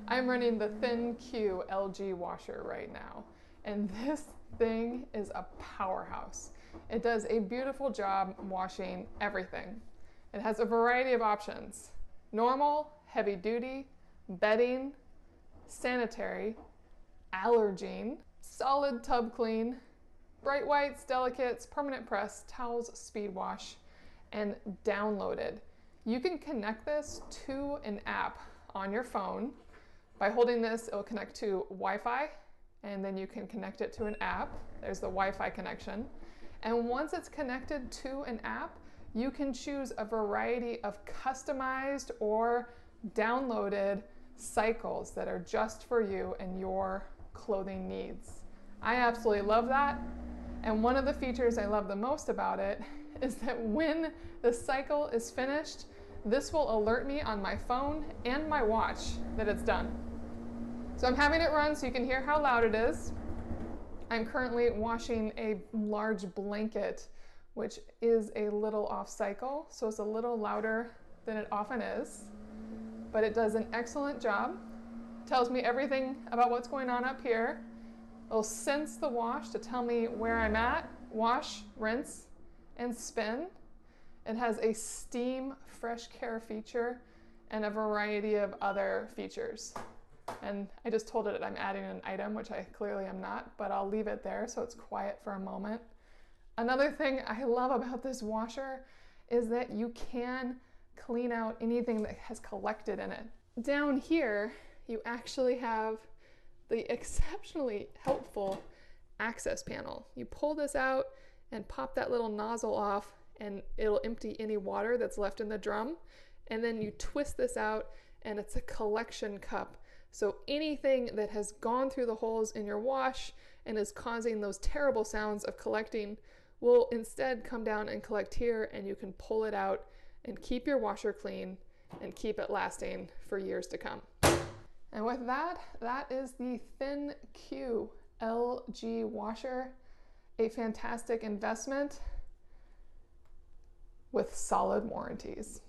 I'm running the ThinQ LG washer right now, and this thing is a powerhouse. It does a beautiful job washing everything. It has a variety of options: normal, heavy duty, bedding, sanitary, allergene, solid tub clean, bright whites, delicates, permanent press, towels, speed wash, and downloaded. You can connect this to an app on your phone. By holding this, it'll connect to Wi-Fi, and then you can connect it to an app. There's the Wi-Fi connection. And once it's connected to an app, you can choose a variety of customized or downloaded cycles that are just for you and your clothing needs. I absolutely love that. And one of the features I love the most about it is that when the cycle is finished, this will alert me on my phone and my watch that it's done. So I'm having it run so you can hear how loud it is. I'm currently washing a large blanket, which is a little off cycle, so it's a little louder than it often is, but it does an excellent job. Tells me everything about what's going on up here. It'll sense the wash to tell me where I'm at, wash, rinse, and spin. It has a steam fresh care feature and a variety of other features. And I just told it I'm adding an item, which I clearly am not, but I'll leave it there so it's quiet for a moment. Another thing I love about this washer is that you can clean out anything that has collected in it. Down here, you actually have the exceptionally helpful access panel. You pull this out and pop that little nozzle off, and it'll empty any water that's left in the drum. And then you twist this out and it's a collection cup. So anything that has gone through the holes in your wash and is causing those terrible sounds of collecting will instead come down and collect here, and you can pull it out and keep your washer clean and keep it lasting for years to come. And with that, that is the ThinQ LG washer, a fantastic investment with solid warranties.